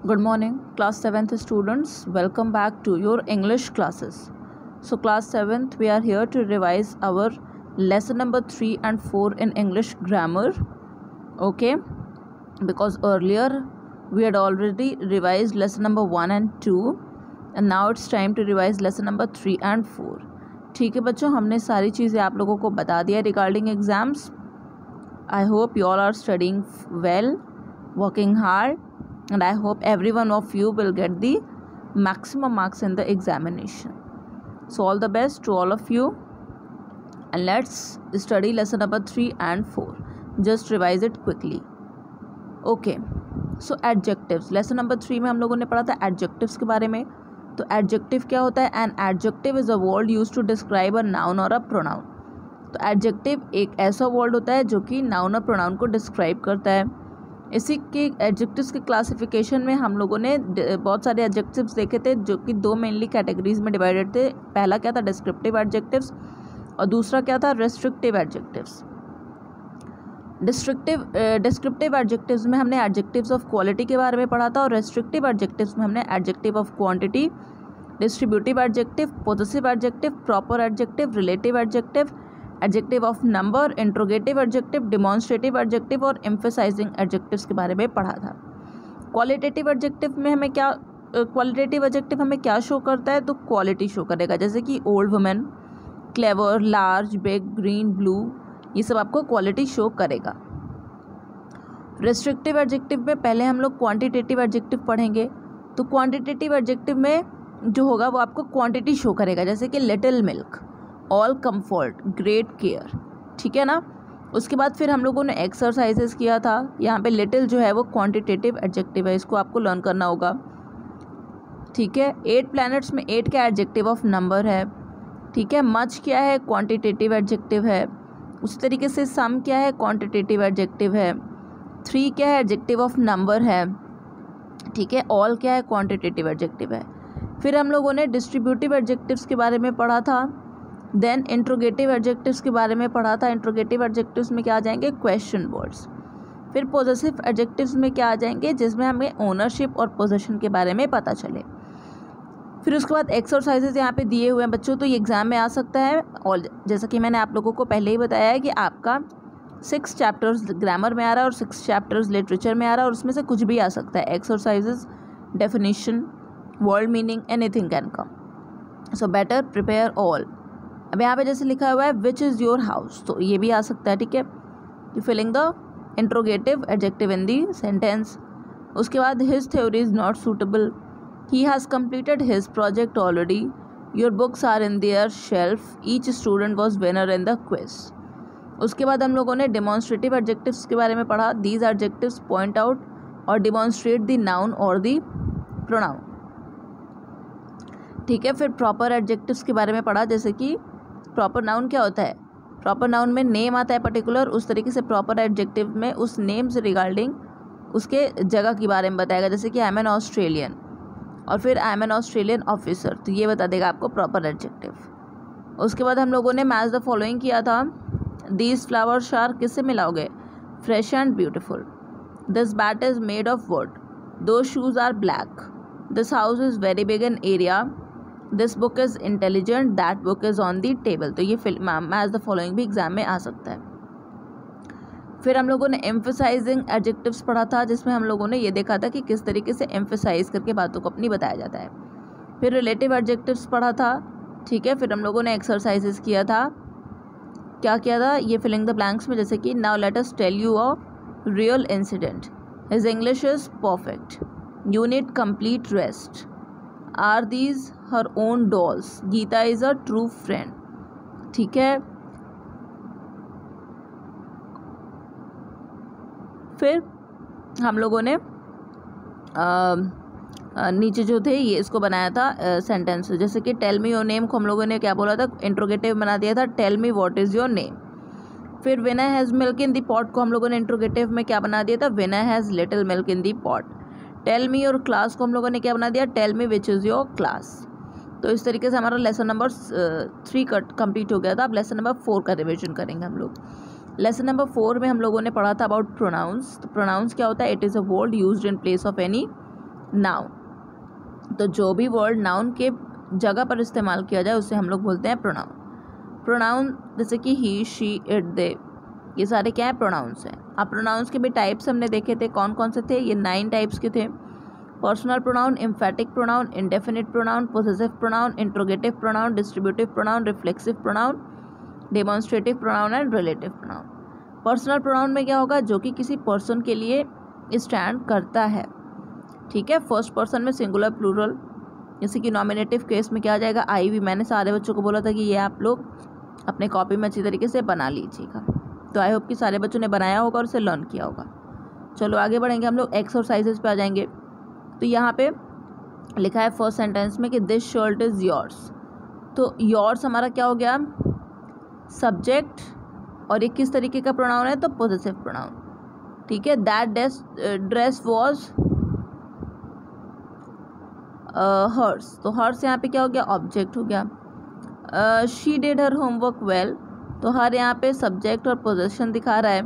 Good morning, class 7th students. Welcome back to your English classes. So class 7th, we are here to revise our lesson number 3 and 4 in English grammar. Okay, because earlier we had already revised lesson number 1 and 2 and now it's time to revise lesson number 3 and 4. ठीक है बच्चों, हमने सारी चीज़ें आप लोगों को बता दिया regarding exams. I hope you all are studying well, working hard, and I hope every one of you will get the maximum marks in the examination. So all the best to all of you, and let's study lesson number 3 and 4. Just revise it quickly. Okay, so adjectives. lesson number 3 में हम लोगों ने पढ़ा था adjectives के बारे में. तो adjective क्या होता है? An adjective is a word used to describe a noun or a pronoun. तो adjective एक ऐसा word होता है जो कि noun और pronoun को describe करता है. इसी के एडजेक्टिव्स के क्लासिफिकेशन में हम लोगों ने बहुत सारे एडजेक्टिव्स देखे थे जो कि दो मेनली कैटेगरीज में डिवाइडेड थे. पहला क्या था? डिस्क्रिप्टिव एडजेक्टिव्स, और दूसरा क्या था? Restrictive adjectives. डिस्क्रिप्टिव एडजेक्टिव्स में हमने एडजेक्टिव्स ऑफ क्वालिटी के बारे में पढ़ा था, और रेस्ट्रिक्टिव एडजेक्टिव्स में हमने adjective of quantity, distributive adjective, possessive adjective, proper adjective, relative adjective, adjective of number, interrogative adjective, demonstrative adjective और एम्फेसाइजिंग एडजेक्टिव्स के बारे में पढ़ा था. क्वालिटेटिव एडजेक्टिव में हमें क्या क्वालिटेटिव एडजेक्टिव हमें क्या शो करता है? तो क्वालिटी शो करेगा, जैसे कि old women, clever, large, big, green, blue, ये सब आपको क्वालिटी शो करेगा. रेस्ट्रिक्टिव एडजेक्टिव में पहले हम लोग क्वांटिटेटिव एडजेक्टिव पढ़ेंगे. तो क्वांटिटेटिव एडजेक्टिव में जो होगा वो आपको क्वांटिटी शो करेगा, जैसे कि little milk, all comfort, great care. ठीक है ना. उसके बाद फिर हम लोगों ने एक्सरसाइजेस किया था. यहाँ पे लिटिल जो है वो क्वांटिटेटिव एडजेक्टिव है, इसको आपको लर्न करना होगा. ठीक है. 8 प्लैनेट्स में 8 क्या एडजेक्टिव ऑफ नंबर है. ठीक है. मच क्या है? क्वांटिटेटिव एडजेक्टिव है. उसी तरीके से सम क्या है? क्वांटिटेटिव एडजेक्टिव है. 3 क्या है? एडजेक्टिव ऑफ नंबर है. ठीक है. ऑल क्या है? क्वांटिटेटिव एडजेक्टिव है. फिर हम लोगों ने डिस्ट्रीब्यूटिव एडजेक्टिव्स के बारे में पढ़ा था. देन इंट्रोगेटिव एडजेक्टिव्स के बारे में पढ़ा था. इंट्रोगेटिव एडजेक्टिव्स में क्या आ जाएंगे? Question words. फिर पॉसेसिव एडजेक्टिव्स में क्या आ जाएंगे? जिसमें हमें ओनरशिप और पोजीशन के बारे में पता चले. फिर उसके बाद एक्सरसाइजेज यहाँ पे दिए हुए हैं बच्चों, तो ये एग्ज़ाम में आ सकता है. और जैसा कि मैंने आप लोगों को पहले ही बताया है कि आपका 6 चैप्टर्स ग्रामर में आ रहा है और 6 चैप्टर्स लिटरेचर में आ रहा है, और उसमें से कुछ भी आ सकता है. Exercises, definition, word meaning, anything can come. So better prepare all. अब यहाँ पे जैसे लिखा हुआ है विच इज़ योर हाउस, तो ये भी आ सकता है. ठीक है. You filling the interrogative adjective in the sentence. उसके बाद his theory is not suitable, he has completed his project already, your books are in their shelf, each student was winner in the quiz. उसके बाद हम लोगों ने demonstrative adjectives के बारे में पढ़ा. दीज एडजेक्टिव्स पॉइंट आउट और डिमॉन्स्ट्रेट द नाउन और द प्रोनाउन. ठीक है. फिर प्रॉपर एडजेक्टिव्स के बारे में पढ़ा, जैसे कि प्रॉपर नाउन क्या होता है? प्रॉपर नाउन में नेम आता है पर्टिकुलर, उस तरीके से प्रॉपर एडजेक्टिव में उस नेम से रिगार्डिंग उसके जगह के बारे में बताएगा, जैसे कि आई एम एन ऑस्ट्रेलियन, और फिर I am an Australian officer, तो ये बता देगा आपको प्रॉपर एडजेक्टिव. उसके बाद हम लोगों ने मैच द फॉलोइंग किया था. दीज फ्लावर्स आर, किससे मिलाओगे? Fresh and beautiful. This bat is made of wood, those shoes are black, this house is very big in area, this book is intelligent, that book is on the table. तो ये match the following भी exam में आ सकता है. फिर हम लोगों ने एम्फेसाइजिंग एडजेक्टिव्स पढ़ा था, जिसमें हम लोगों ने ये देखा था कि किस तरीके से एम्फेसाइज करके बातों को अपनी बताया जाता है. फिर रिलेटिव एडजेक्टिव्स पढ़ा था. ठीक है. फिर हम लोगों ने एक्सरसाइजेस किया था. क्या किया था? ये फिलिंग द ब्लैंक्स में, जैसे कि now let us tell you a real incident, his English is perfect, you need complete rest, are these her own dolls, Geeta is a true friend. ठीक है. फिर हम लोगों ने नीचे जो थे ये इसको बनाया था सेंटेंस, जैसे कि टेल मी योर नेम को हम लोगों ने क्या बोला था? इंट्रोगेटिव बना दिया था, tell me what is your name. फिर winner has milk in the pot को हम लोगों ने इंट्रोगेटिव में क्या बना दिया था? Winner has little milk in the pot. Tell me your class को हम लोगों ने क्या बना दिया? Tell me which is your class. तो इस तरीके से हमारा लेसन नंबर 3 कंप्लीट हो गया था. अब लेसन नंबर 4 का रिविजन करेंगे हम लोग. लेसन नंबर 4 में हम लोगों ने पढ़ा था अबाउट प्रोनाउंस. तो प्रोनाउंस क्या होता है? It is a word used in place of any noun, तो जो भी वर्ड नाउन के जगह पर इस्तेमाल किया जाए उसे हम लोग बोलते हैं प्रोनाउन। प्रोनाउन जैसे कि ही, शी, इट, दे, ये सारे क्या है, प्रोनाउंस हैं। अब प्रोनाउंस के भी टाइप्स हमने देखे थे, कौन कौन से थे, ये 9 टाइप्स के थे। Personal pronoun, एम्फैटिक pronoun, indefinite pronoun, possessive pronoun, interrogative pronoun, distributive pronoun, reflexive pronoun, demonstrative pronoun and relative pronoun. Personal pronoun में क्या होगा, जो कि किसी पर्सन के लिए स्टैंड करता है, ठीक है। फर्स्ट पर्सन में सिंगुलर प्लूरल, जैसे कि नॉमिनेटिव केस में क्या आ जाएगा, आई भी। मैंने सारे बच्चों को बोला था कि ये आप लोग अपने कॉपी में अच्छी तरीके से बना लीजिएगा, तो आई होप कि सारे बच्चों ने बनाया होगा और उसे लर्न किया होगा। चलो आगे बढ़ेंगे, हम लोग एक्सरसाइजेज पे आ जाएंगे। तो यहाँ पे लिखा है फर्स्ट सेंटेंस में कि दिस शर्ट इज़ योर्स, तो योर्स हमारा क्या हो गया, सब्जेक्ट, और ये किस तरीके का प्रोनाउन है, तो पोजेसिव प्रोनाउन, ठीक है। दैट ड्रेस वॉज हर्स, तो हर्स यहाँ पे क्या हो गया, ऑब्जेक्ट हो गया। She did her homework well, तो हर यहाँ पे सब्जेक्ट और पोजेशन दिखा रहा है।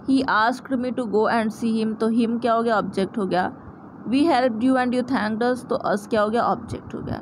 He asked me to go and see him, तो हिम क्या हो गया, ऑब्जेक्ट हो गया। We helped you and you thanked us, तो अस क्या हो गया, ऑब्जेक्ट हो गया।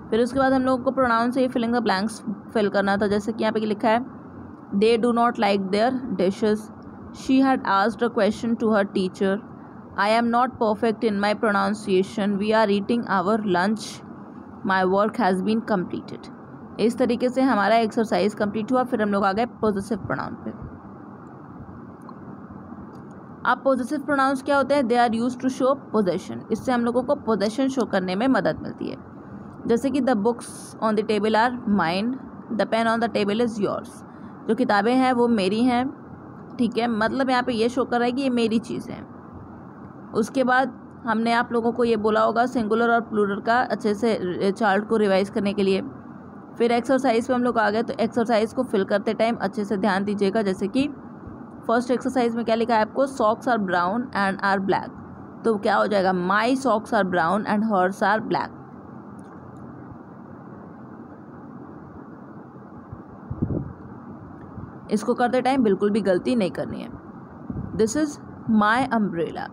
फिर उसके बाद हम लोगों को प्रोनाउन से ही फिलिंग द ब्लैंक्स फिल करना था, जैसे कि यहाँ पे लिखा है they do not like their dishes, she had asked a question to her teacher, I am not perfect in my pronunciation, we are eating our lunch, my work has been completed. इस तरीके से हमारा exercise complete हुआ। फिर हम लोग आ गए possessive pronoun पे। अब पोजेसिव प्रोनाउंस क्या होते हैं, they are used to show possession, इससे हम लोगों को पोजेशन शो करने में मदद मिलती है। जैसे कि the books on the table are mine, the pen on the table is yours, जो किताबें हैं वो मेरी हैं, ठीक है, मतलब यहाँ पे ये शो कर रहा है कि ये मेरी चीज़ है। उसके बाद हमने आप लोगों को ये बोला होगा सिंगुलर और प्लूरल का अच्छे से चार्ट को रिवाइज करने के लिए। फिर एक्सरसाइज पे हम लोग आ गए, तो एक्सरसाइज को फिल करते टाइम अच्छे से ध्यान दीजिएगा। जैसे कि फर्स्ट एक्सरसाइज में क्या लिखा है आपको, socks are brown and are black, तो क्या हो जाएगा, my socks are brown and hers are black. इसको करते टाइम बिल्कुल भी गलती नहीं करनी है। This is my umbrella,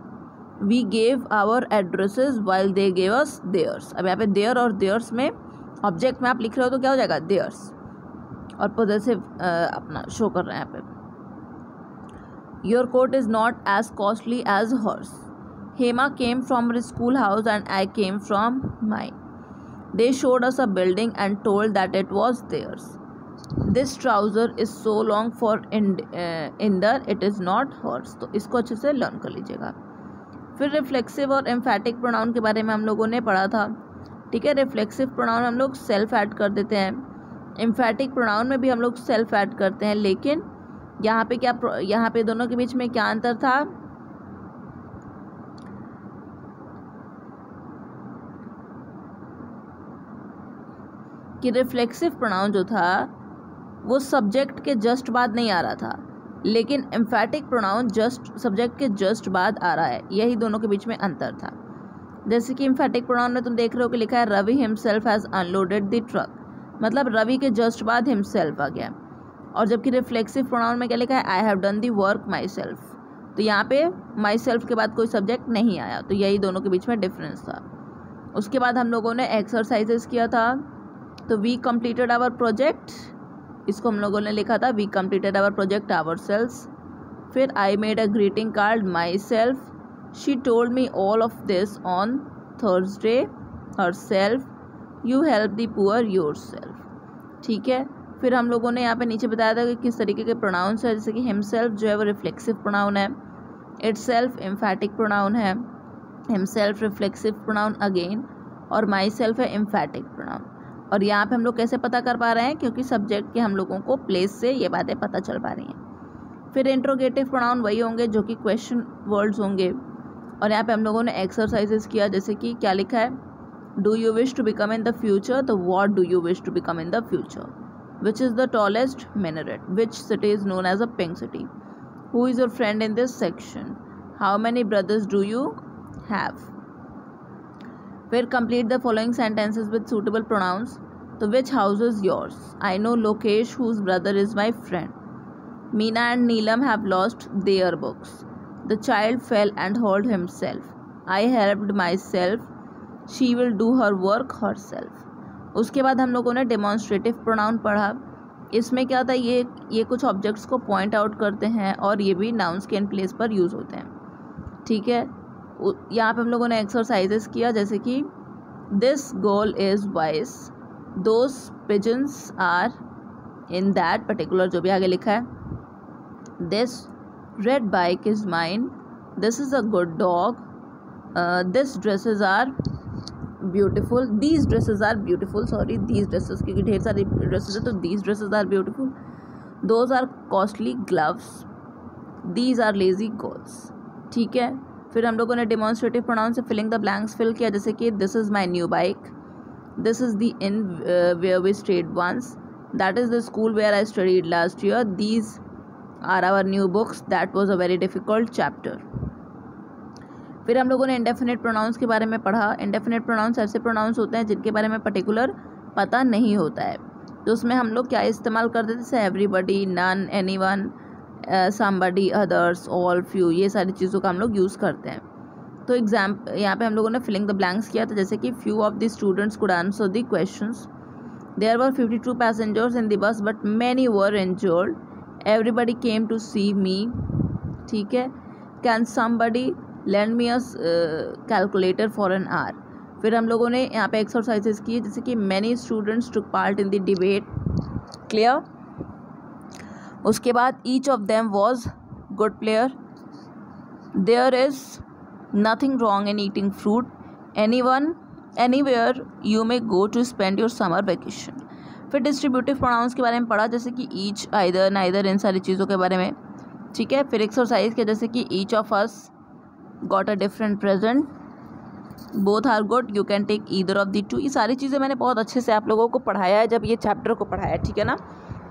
we gave our addresses while they gave us theirs. अब यहाँ पे देयर और देयर्स में ऑब्जेक्ट में आप लिख रहे हो तो क्या हो जाएगा, देयर्स, और पोजेसिव अपना शो कर रहे हैं यहाँ पे। Your coat is not as costly as hers, Hema came from her school house and I came from mine, they showed us a building and told that it was theirs, this trouser is so long for Inder, it is not hers. तो इसको अच्छे से learn कर लीजिएगा। फिर reflexive और एम्फैटिक pronoun के बारे में हम लोगों ने पढ़ा था, ठीक है। रिफ्लेक्सिव प्रोनाउन हम लोग सेल्फ ऐड कर देते हैं, एम्फैटिक प्रोनाउन में भी हम लोग सेल्फ ऐड करते हैं, लेकिन यहाँ पे क्या, यहाँ पे दोनों के बीच में क्या अंतर था, कि रिफ्लेक्सिव प्रोनाउन जो था वो सब्जेक्ट के जस्ट बाद नहीं आ रहा था, लेकिन एम्फैटिक प्रोनाउन जस्ट सब्जेक्ट के जस्ट बाद आ रहा है, यही दोनों के बीच में अंतर था। जैसे कि एम्फैटिक प्रोनाउन में तुम देख रहे हो कि लिखा है Ravi himself has unloaded the truck, मतलब रवि के जस्ट बाद हिमसेल्फ आ गया। और जबकि रिफ्लेक्सिव प्रोनाउन में क्या लिखा है, I have done the work my self, तो यहाँ पे माई सेल्फ के बाद कोई सब्जेक्ट नहीं आया, तो यही दोनों के बीच में डिफरेंस था। उसके बाद हम लोगों ने एक्सरसाइजेस किया था, तो वी कम्प्लीटेड आवर प्रोजेक्ट, इसको हम लोगों ने लिखा था we completed our project ourselves. फिर I made a greeting card myself, she told me all of this on Thursday herself, you help the poor yourself, ठीक है। फिर हम लोगों ने यहाँ पे नीचे बताया था कि किस तरीके के प्रोनाउंस है, जैसे कि हिमसेल्फ जो है वो रिफ्लेक्सिव प्रोनाउन है, इटसेल्फ एम्फैटिक प्रोनाउन है, हिमसेल्फ रिफ्लेक्सिव प्रोनाउन अगेन, और माई सेल्फ है एम्फैटिक प्रोनाउन। और यहाँ पे हम लोग कैसे पता कर पा रहे हैं, क्योंकि सब्जेक्ट के हम लोगों को प्लेस से ये बातें पता चल पा रही हैं। फिर इंट्रोगेटिव प्रोनाउन वही होंगे जो कि क्वेश्चन वर्ड्स होंगे, और यहाँ पे हम लोगों ने एक्सरसाइजेस किया, जैसे कि क्या लिखा है, do you wish to become in the future, तो what do you wish to become in the future, which is the tallest minaret, which city is known as a pink city, who is your friend in this section, how many brothers do you have. फिर complete the following sentences with suitable pronouns, तो which house is yours, I know Lokesh whose brother is my friend, Meena and Neelam have lost their books, the child fell and hurt himself, I helped myself, she will do her work herself. उसके बाद हम लोगों ने demonstrative pronoun पढ़ा। इसमें क्या था, ये कुछ ऑब्जेक्ट्स को पॉइंट आउट करते हैं और ये भी नाउन्स के इन प्लेस पर यूज़ होते हैं, ठीक है। यहाँ पे हम लोगों ने एक्सरसाइजेस किया, जैसे कि this girl is wise, those pigeons are in that particular, जो भी आगे लिखा है। This red bike is mine, this is a good dog, this dresses are beautiful, these dresses are beautiful, sorry these dresses, क्योंकि ढेर सारी dresses है तो these dresses are beautiful, those are costly gloves, these are lazy girls, ठीक है। फिर हम लोगों ने डेमॉन्स्ट्रेटिव प्रोनाउन से फिलिंग द ब्लैंक्स फिल किया, जैसे कि this is my new bike, this is the inn where we stayed once, that is the school where I studied last year, these are our new books, that was a very difficult chapter. फिर हम लोगों ने indefinite pronounce के बारे में पढ़ा। Indefinite pronounce ऐसे pronounce होते हैं जिनके बारे में पर्टिकुलर पता नहीं होता है, तो उसमें हम लोग क्या इस्तेमाल करते थे, जैसे everybody, none, anyone, somebody, others, all, few, ये सारी चीज़ों का हम लोग यूज़ करते हैं। तो यहाँ पे हम लोगों ने फिलिंग द ब्लैंक्स किया था, जैसे कि few of the students could answer the questions, there were 52 passengers in the bus but many were injured, everybody came to see me, ठीक है। Can somebody lend me a calculator for an hour. फिर हम लोगों ने यहाँ पे exercises किए, जैसे कि many students took part in the debate, clear. उसके बाद each of them was good player, there is nothing wrong in eating fruit, anyone anywhere you may go to spend your summer vacation. फिर distributive pronouns के बारे में पढ़ा, जैसे कि each, either, neither, इन सारी चीज़ों के बारे में, ठीक है। फिर एक्सरसाइज के, जैसे कि each of us got a different present, both are good, you can take either of the two. ये सारी चीज़ें मैंने बहुत अच्छे से आप लोगों को पढ़ाया है जब ये चैप्टर को पढ़ाया है, ठीक है ना।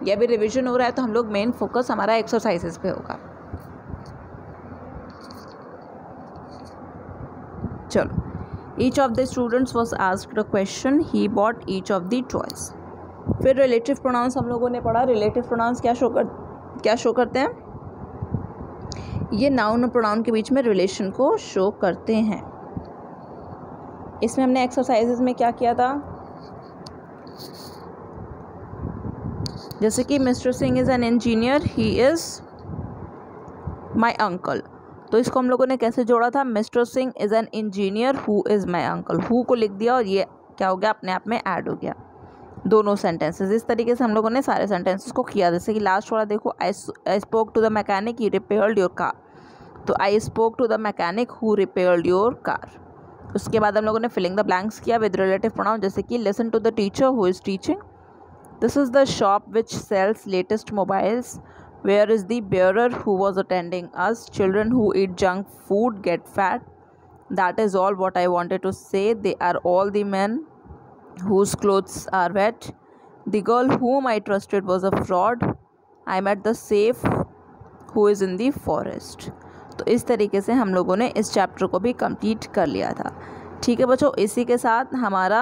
ये अभी रिवीजन हो रहा है तो हम लोग मेन फोकस हमारा एक्सरसाइजेस पे होगा। चलो, each of the students was asked a question, he bought each of the toys. फिर रिलेटिव प्रोनाउंस हम लोगों ने पढ़ा। रिलेटिव प्रोनाउंस क्या शो करते हैं, ये नाउन और प्रोनाउन के बीच में रिलेशन को शो करते हैं। इसमें हमने एक्सरसाइजेस में क्या किया था, जैसे कि mister Singh is an engineer, he is my uncle. तो इसको हम लोगों ने कैसे जोड़ा था, mister Singh is an engineer who is my uncle, who co लिख दिया और ये क्या हो गया, अपने आप में ऐड हो गया दोनों सेंटेंसेस। इस तरीके से हम लोगों ने सारे सेंटेंसेस को किया। जैसे कि लास्ट वाला देखो, I spoke to the mechanic, he repaired your car, तो I spoke to the mechanic who repaired your car. उसके बाद हम लोगों ने फिलिंग द ब्लैंक्स किया विद रिलेटिव प्रोनाउन, जैसे कि listen to the teacher who is teaching, this is the shop which sells latest mobiles, where is the bearer who was attending us, children who eat junk food get fat, that is all what I wanted to say, they are all the men whose clothes are wet, the girl whom I trusted was a fraud, I met the safe who is in the forest। तो इस तरीके से हम लोगों ने इस chapter को भी कंप्लीट कर लिया था, ठीक है बच्चों। इसी के साथ हमारा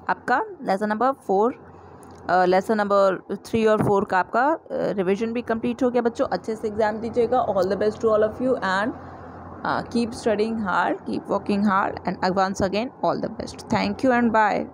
आपका लेसन नंबर 3 और 4 का आपका रिवीजन भी कंप्लीट हो गया बच्चों। अच्छे से एग्जाम दीजिएगा। All the best to all of you and keep studying hard, keep working hard, and once again all the best. Thank you and bye.